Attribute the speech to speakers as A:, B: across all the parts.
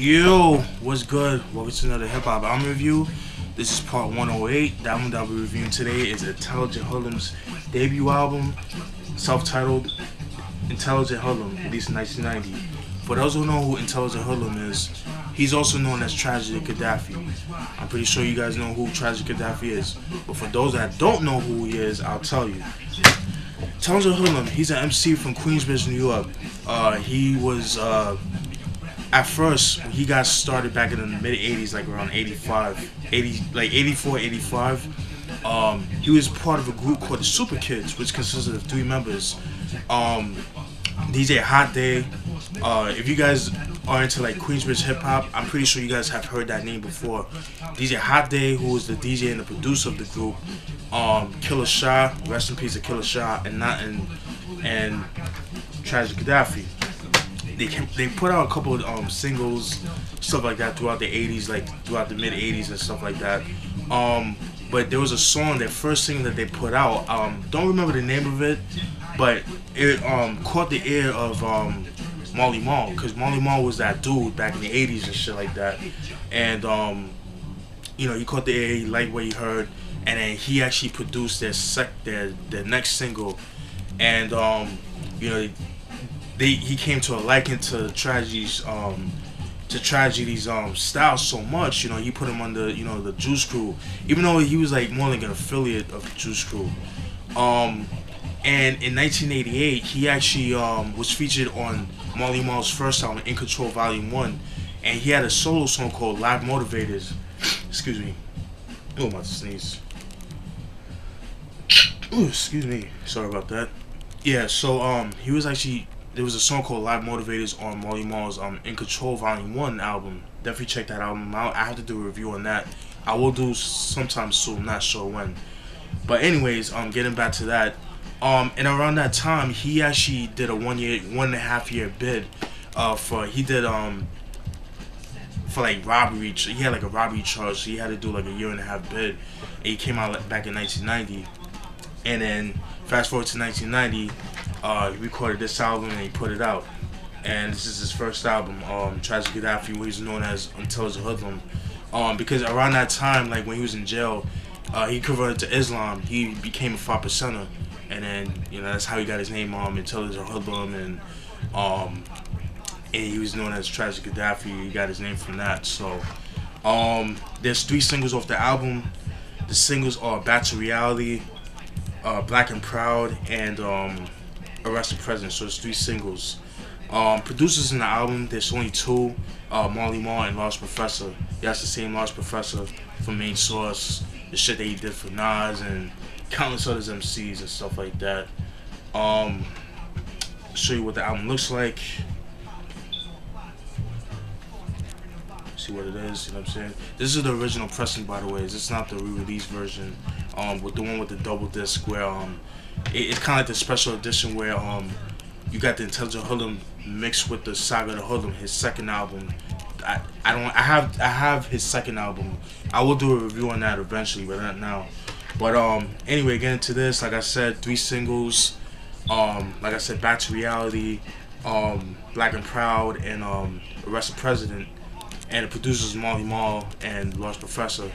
A: Yo, what's good? Welcome to another hip hop album review. This is part 108. The album that I'll be reviewing today is Intelligent Hoodlum's debut album, self-titled Intelligent Hoodlum, released in 1990. For those who know who Intelligent Hoodlum is, he's also known as Tragedy Gaddafi. I'm pretty sure you guys know who Tragedy Gaddafi is, but for those that don't know who he is, I'll tell you. Intelligent Hoodlum, he's an MC from Queensbridge, New York. He was at first, when he got started back in the mid 80s, like around 85, 84, 85, he was part of a group called the Super Kids, which consisted of 3 members. DJ Hot Day. If you guys are into like Queensbridge hip hop, I'm pretty sure you guys have heard that name before. DJ Hot Day, who was the DJ and the producer of the group. Killer Shah, rest in peace to Killer Shah, and Tragic Gaddafi. They put out a couple of singles, stuff like that throughout the 80s, like throughout the mid 80s and stuff like that. But there was a song, their first single that they put out. Don't remember the name of it, but it caught the ear of Marley Marl, because Marley Marl was that dude back in the 80s and shit like that. And you know, he caught the ear, he liked what he heard, and then he actually produced their next single. And you know, he came to a liking to Tragedy's style so much, you know, he put him under, you know, the Juice Crew, even though he was like more like an affiliate of the Juice Crew. And in 1988, he actually was featured on Marley Marl's first album, In Control Volume 1, and he had a solo song called Live Motivators. Excuse me. Oh, I'm about to sneeze. Ooh, excuse me. Sorry about that. Yeah, so he was actually, there was a song called Live Motivators on Marley Marl's In Control Volume 1 album. Definitely check that album out. I have to do a review on that. I will do sometime soon, not sure when. But anyways, getting back to that. And around that time, he actually did a 1.5 year bid for like robbery. He had like a robbery charge, so he had to do like a 1.5 year bid. And he came out back in 1990. And then fast forward to 1990, he recorded this album and he put it out. And this is his first album, Tragic Gaddafi, where he's known as Intelligent Hoodlum. Because around that time, like when he was in jail, he converted to Islam. He became a 5%er, and then, you know, that's how he got his name, Intelligent Hoodlum, and he was known as Tragic Gaddafi. He got his name from that. So there's 3 singles off the album. The singles are Back to Reality, Black and Proud, and Arrested President. So it's 3 singles. Producers in the album, there's only 2, Marley Marl and Large Professor. That's the same Large Professor from Main Source, the shit that he did for Nas and countless other MCs and stuff like that. Show you what the album looks like. See what it is, you know what I'm saying? This is the original pressing, by the way. This is not the re-release version, with the one with the double disc, where it's kind of like the special edition where you got the Intelligent Hoodlum mixed with the Saga of the Hoodlum, his second album. I have his second album. I will do a review on that eventually, but not now. But anyway, getting into this, like I said, 3 singles. Like I said, Back to Reality, Black and Proud, and Arrested President. And the producers Marley Marl and Large Professor.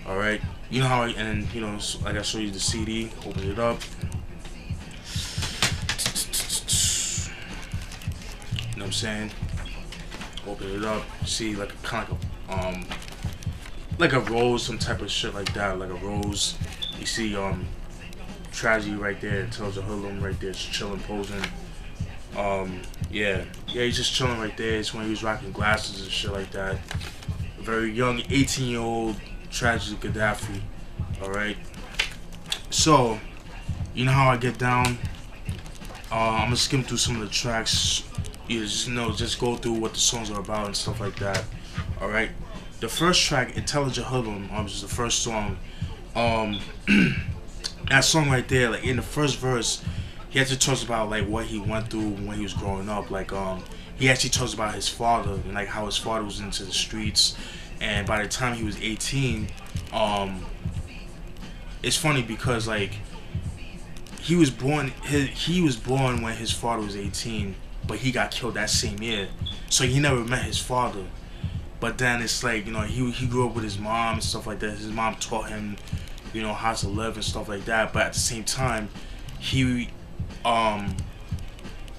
A: All right, you know how and you know, like I showed you the CD. Open it up. You know what I'm saying? Open it up. See, like kind of like a rose, some type of shit like that, like a rose. You see Tragedy right there, Intelligent Hoodlum right there, just chilling, posing. Yeah, he's just chilling right there. It's when he was rocking glasses and shit like that. A very young 18-year-old Tragic Gaddafi. Alright. So, you know how I get down. I'm gonna skim through some of the tracks. You just know, just go through what the songs are about and stuff like that. Alright. The first track, Intelligent Hoodlum, which is the first song. That song right there, like in the first verse, he actually talks about like what he went through when he was growing up. Like he actually talks about his father and like how his father was into the streets, and by the time he was 18, it's funny because like he was born when his father was 18, but he got killed that same year, so he never met his father. But then it's like, you know, he grew up with his mom and stuff like that. His mom taught him, you know, how to live and stuff like that. But at the same time, he um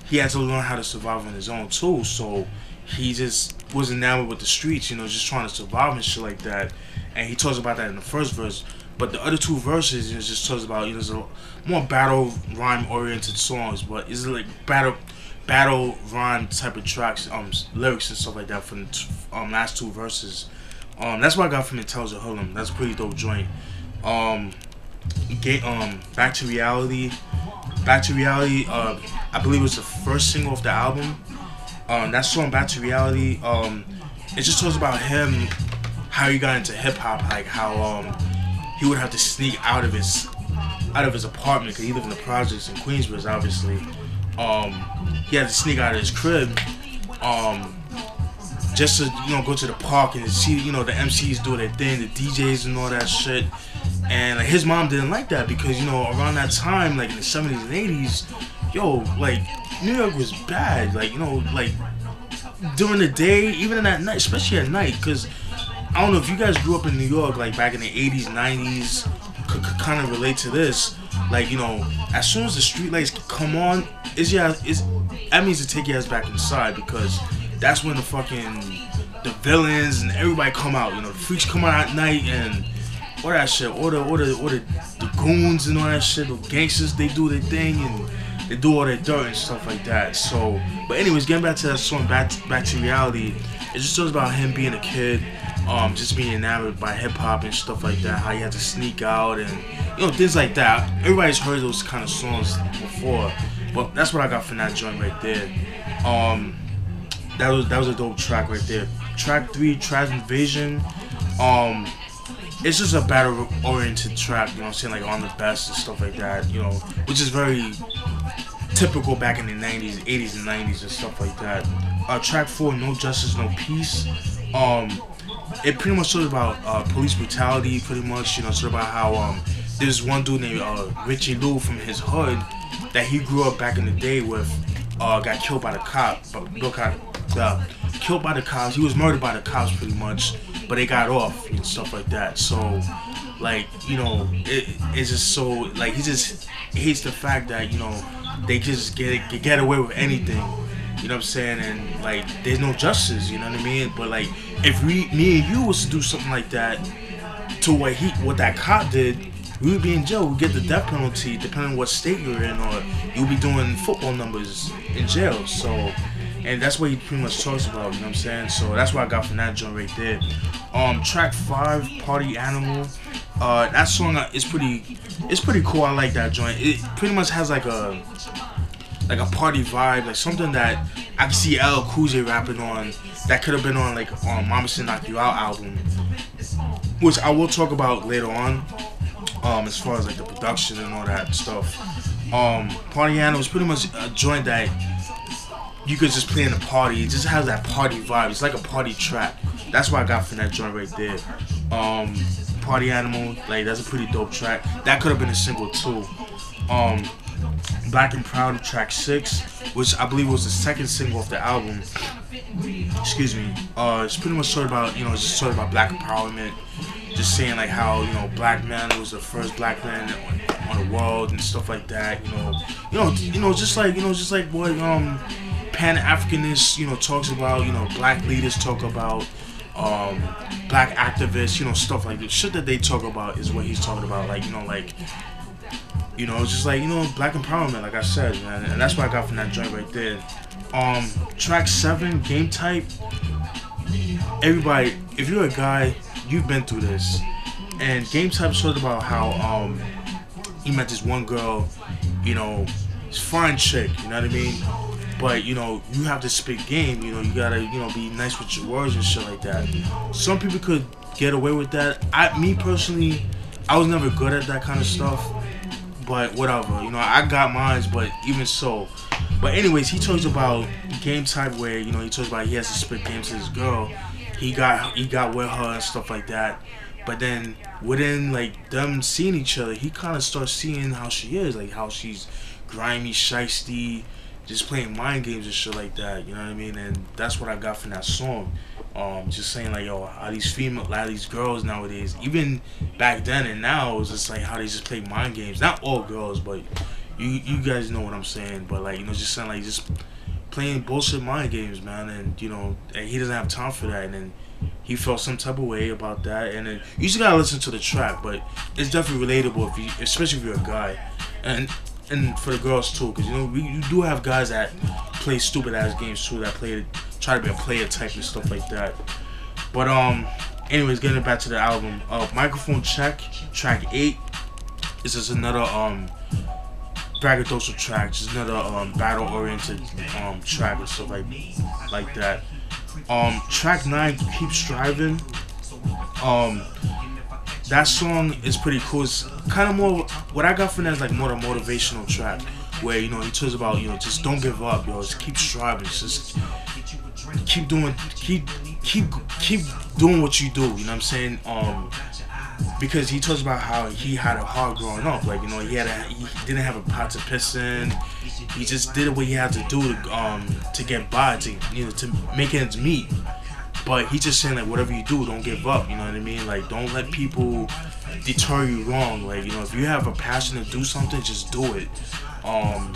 A: he had to learn how to survive on his own too. So he just was enamored with the streets, you know, just trying to survive and shit like that. And he talks about that in the first verse. But the other two verses, you know, just talks about, you know, there's a more battle rhyme oriented songs, but it's like battle rhyme type of tracks, lyrics and stuff like that from the last two verses. That's what I got from Intelligent Hoodlum. That's a pretty dope joint. Back to Reality. Back to Reality. I believe it was the first single of the album. That song, Back to Reality. It just talks about him, how he got into hip hop, like how he would have to sneak out of his apartment because he lived in the projects in Queensbridge, obviously. He had to sneak out of his crib, just to, you know, go to the park and see, you know, the MCs do their thing, the DJs and all that shit. And like, his mom didn't like that because, you know, around that time, like in the 70s and 80s, yo, like New York was bad, like, you know, like during the day, even at night, especially at night, because I don't know if you guys grew up in New York, like back in the 80s, 90s, could kind of relate to this. Like, you know, as soon as the street lights come on, that means to take your ass back inside, because that's when the villains and everybody come out. You know, the freaks come out at night and all that shit. All the goons and all that shit. The gangsters, they do their thing and they do all their dirt and stuff like that. So, but anyways, getting back to that song, back to Reality. It just talks about him being a kid, just being enamored by hip hop and stuff like that. How he had to sneak out and, you know, things like that. Everybody's heard those kind of songs before, but that's what I got from that joint right there. That was a dope track right there. Track 3, Trash Invasion. It's just a battle oriented track, you know what I'm saying, like On the Best and stuff like that, you know, which is very typical back in the 90s, 80s and 90s and stuff like that. Track 4, No Justice, No Peace. It pretty much talks about police brutality, pretty much, you know, sort of about how there's one dude named Richie Lou from his hood that he grew up back in the day with, got killed by the cops. Killed by the cops. He was murdered by the cops pretty much, but they got off and stuff like that. So, like, you know, it's just so, like, he just hates the fact that, you know, they just get away with anything. You know what I'm saying? And like, there's no justice. You know what I mean? But like, if me and you was to do something like that to what that cop did, we would be in jail. We'd get the death penalty depending on what state you're in, or you'll be doing football numbers in jail. So, and that's what he pretty much talks about. You know what I'm saying? So that's what I got from that joint right there. Track 5, Party Animal. That song is pretty cool. I like that joint. It pretty much has like a party vibe, like something that I can see LL Cool J rapping on. That could have been on like Mama Said Knock You Out album, which I will talk about later on. As far as like the production and all that stuff. Party Animal is pretty much a joint that you could just play in a party. It just has that party vibe. It's like a party track. That's what I got from that joint right there. Party Animal, like, that's a pretty dope track. That could have been a single too. Black and Proud, track 6, which I believe was the second single of the album. Excuse me. It's pretty much sort about, you know, just sort about black empowerment. Just saying like how, you know, black man was the first black man on the world and stuff like that. Just like what Pan-Africanists, you know, talks about. You know, black leaders talk about. Black activists, you know, stuff like that. Shit that they talk about is what he's talking about. Like, just like, black empowerment, like I said, man. And that's what I got from that joint right there. Track 7, Game Type. Everybody, if you're a guy, you've been through this. And Game Type talked about how he met this one girl, you know, it's fine chick, you know what I mean? But, you know, you have to spit game, you know, you gotta, you know, be nice with your words and shit like that. Some people could get away with that. Me personally, I was never good at that kind of stuff. But whatever, you know, I got mines, but even so. But anyways, he talks about Game Type where, you know, he talks about he has to spit game to his girl. He got with her and stuff like that. But then within like them seeing each other, he kind of starts seeing how she is, like how she's grimy, shiesty, just playing mind games and shit like that. You know what I mean? And that's what I got from that song. Just saying like, yo, how these girls nowadays, even back then and now, it's just like how they just play mind games. Not all girls, but you guys know what I'm saying. But like, just saying like just playing bullshit mind games, man. And and he doesn't have time for that. And then he felt some type of way about that. And then you just gotta listen to the track, but it's definitely relatable especially if you're a guy, and for the girls too, because you do have guys that play stupid ass games too, that try to be a player type and stuff like that. But anyways, getting back to the album, Microphone Check, track 8. This is another braggadocio track, just another battle oriented track and stuff like that. Track 9, Keep Striving. That song is pretty cool. It's kind of more, what I got from that is like more a motivational track, where he talks about just don't give up, just keep striving, just keep doing what you do. You know what I'm saying? Because he talks about how he had it hard growing up. Like he didn't have a pot to piss in. He just did what he had to do to get by, to make ends meet. But he's just saying like, whatever you do, don't give up. You know what I mean? Like, don't let people deter you wrong. Like, if you have a passion to do something, just do it.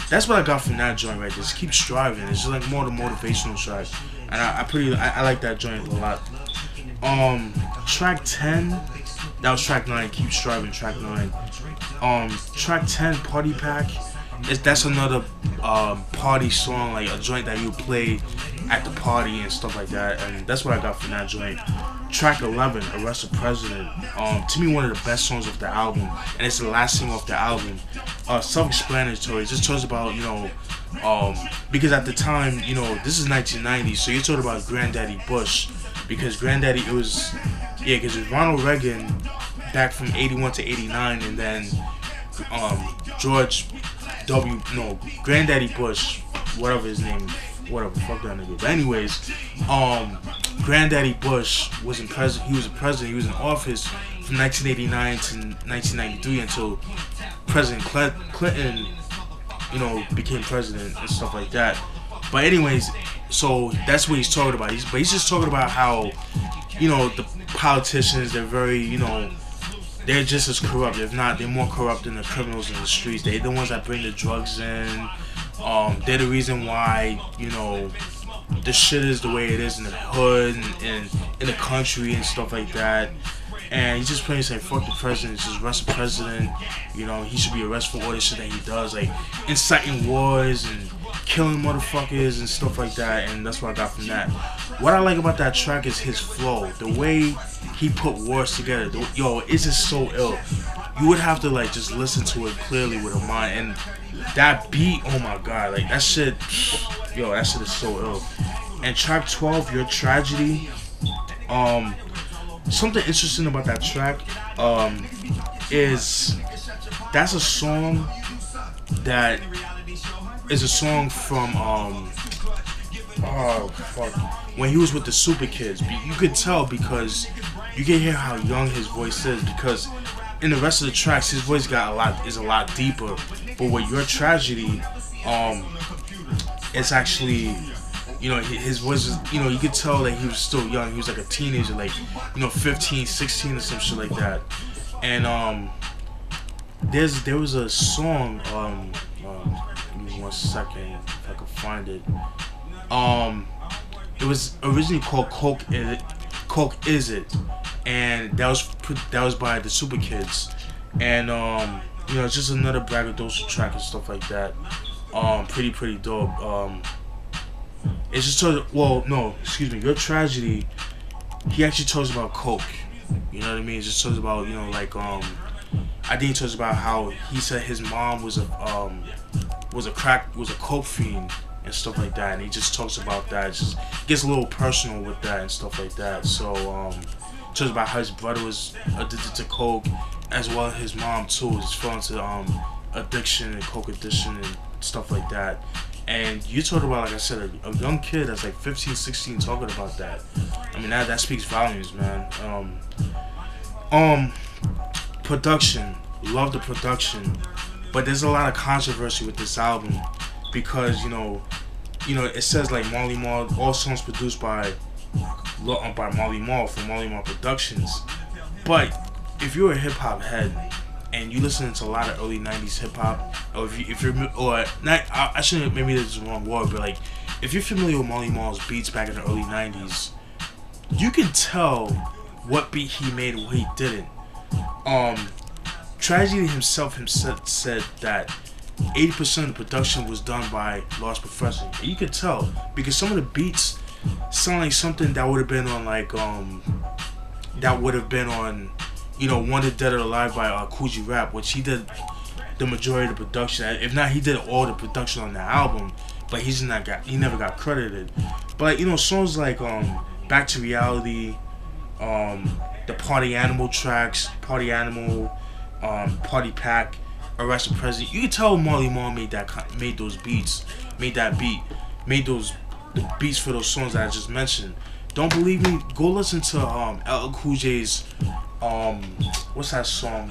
A: That's what I got from that joint right there. Just keep striving. It's just like more the motivational track, and I like that joint a lot. Track 10, that was track 9. Keep Striving, track 9. Track 10, Party Pack. That's another party song, like a joint that you play at the party and stuff like that, and that's what I got from that joint. Track 11, Arrest the President. To me, one of the best songs of the album, and it's the last single of the album. Self-explanatory. It just talks about because at the time, this is 1990, so you're talking about Granddaddy Bush, because Granddaddy because it was Ronald Reagan back from 81 to 89, and then Granddaddy Bush, whatever his name, whatever, fuck that nigga. But anyways, Granddaddy Bush was in president. He was a president. He was in office from 1989 to 1993 until President Clinton, became president and stuff like that. But anyways, so that's what he's talking about. He's just talking about how, the politicians, they're very, they're just as corrupt. If not, they're more corrupt than the criminals in the streets. They're the ones that bring the drugs in. They're the reason why, the shit is the way it is in the hood and in the country and stuff like that. And he's just playing saying, fuck the president, just arrest the president. He should be arrested for all the shit that he does, like inciting wars and killing motherfuckers and stuff like that. And that's what I got from that. What I like about that track is his flow, the way he put words together. It's just so ill. You would have to like just listen to it clearly with a mind. And that beat, oh my god, like that shit, that shit is so ill. And track 12, Your Tragedy. Something interesting about that track is that's a song that is a song from when he was with the Super Kids. You could tell because you can hear how young his voice is, because in the rest of the tracks his voice is a lot deeper. But with Your Tragedy, it's actually, his voice is, you could tell that he was still young. He was like a teenager, like 15, 16 or some shit like that. And there was a song, give me 1 second if I can find it. It was originally called Coke Is It, and that was by the Super Kids. And it's just another braggadocio track and stuff like that. Pretty dope. It's just Your Tragedy, he actually talks about coke. You know what I mean? It just talks about, I think he talks about how he said his mom was a coke fiend and stuff like that, and he just talks about that. It just gets a little personal with that and stuff like that. So talks about how his brother was addicted to coke, as well as his mom too. Just fell into addiction and coke addiction and stuff like that. And you talk about, like I said, a young kid that's like 15, 16 talking about that. I mean, that speaks volumes, man. Production, love the production, but there's a lot of controversy with this album because it says like Marley Marl, all songs produced by by Marley Marl from Marley Marl Productions. But if you're a hip hop head and you listen to a lot of early '90s hip hop, or if you're or not, I shouldn't, maybe that's the wrong word, but like if you're familiar with Marley Marl's beats back in the early '90s, you can tell what beat he made and what he didn't. Tragedy himself said that 80% of the production was done by Lost Professor. And you could tell because some of the beats sound like something that would have been on like you know, Wanted Dead or Alive by Coogee Rap, which he did the majority of the production. If not, he did all the production on the album, but he never got credited. But like, you know, songs like Back to Reality, the Party Animal tracks, Party Animal, Party Pack, Arrest the President. You can tell Marley Marl made those beats, made the beats for those songs that I just mentioned. Don't believe me? Go listen to LL Cool J's what's that song?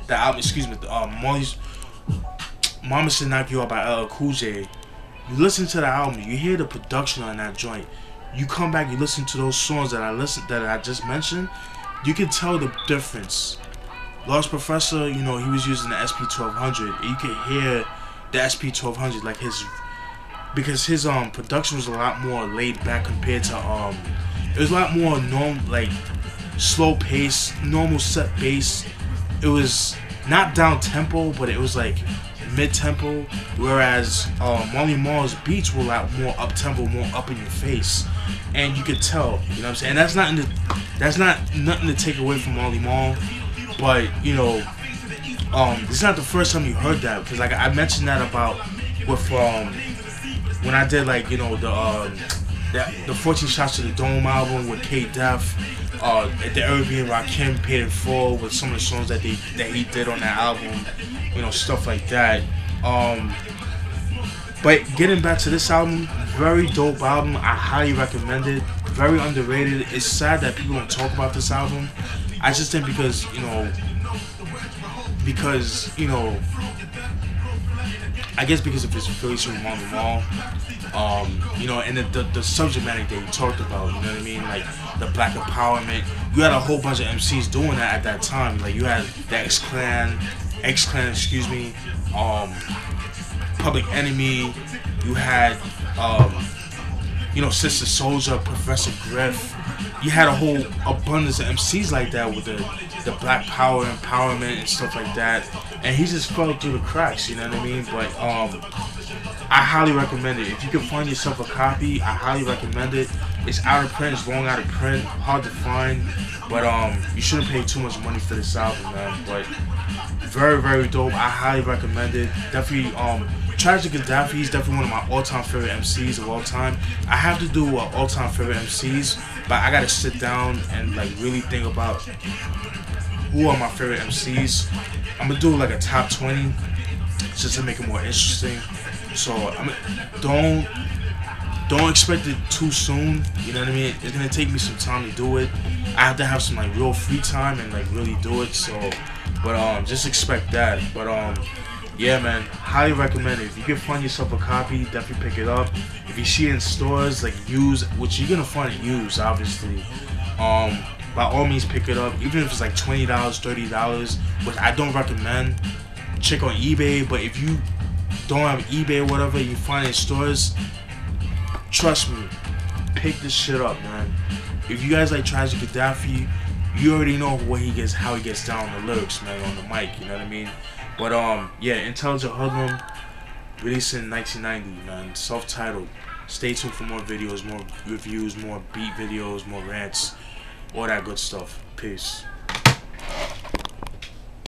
A: The album, excuse me, Marley's Mama Said Knock You Out by LL Cool J. You listen to the album, you hear the production on that joint. You come back, you listen to those songs that I just mentioned. You can tell the difference. Lost Professor, you know, he was using the SP1200. You can hear the SP1200 like because his production was a lot more laid back compared to it was a lot more like slow pace, normal set bass. It was not down tempo, but it was like mid tempo. Whereas Marley Marl's beats were a lot more up tempo, more up in your face, and you could tell. You know what I'm saying? And that's not nothing to take away from Marley Marl, but you know, this is not the first time you heard that, because like I mentioned that about with when I did like, you know, the 14 Shots to the Dome album with K-Def, the Arabian Rakim Paid in Full with some of the songs that he did on that album, you know, stuff like that. But getting back to this album, very dope album. I highly recommend it. Very underrated. It's sad that people don't talk about this album. I just think because you know, I guess because of his affiliation with Marley Marl, you know, and the subject matter that he talked about, you know what I mean, like the black empowerment. You had a whole bunch of MCs doing that at that time. Like you had the X-Clan, excuse me, Public Enemy. You had, you know, Sister Souljah, Professor Griff. You had a whole abundance of MCs like that with the black power empowerment and stuff like that, and he just fell through the cracks, you know what I mean? But I highly recommend it. If you can find yourself a copy, I highly recommend it. It's out of print, it's long out of print, hard to find, but you shouldn't pay too much money for this album, man. But very, very dope. I highly recommend it. Definitely Tragic Gaddafi is definitely one of my all-time favorite MCs of all time. I have to do all-time favorite MCs, but I gotta sit down and like really think about who are my favorite MCs. I'm gonna do like a top 20 just to make it more interesting. So don't expect it too soon. You know what I mean? It's gonna take me some time to do it. I have to have some like real free time and like really do it. So, but just expect that. But yeah, man, highly recommend it. If you can find yourself a copy, definitely pick it up. If you see it in stores like used, which you're gonna find it used, obviously, by all means pick it up. Even if it's like $20, $30, which I don't recommend. Check on eBay. But if you don't have eBay or whatever, you find it in stores, trust me, pick this shit up, man. If you guys like Tragic Gaddafi, you already know how he gets down on the lyrics, man, on the mic. You know what I mean? But yeah, Intelligent Hoodlum, released in 1990, man, self-titled. Stay tuned for more videos, more reviews, more beat videos, more rants, all that good stuff. Peace.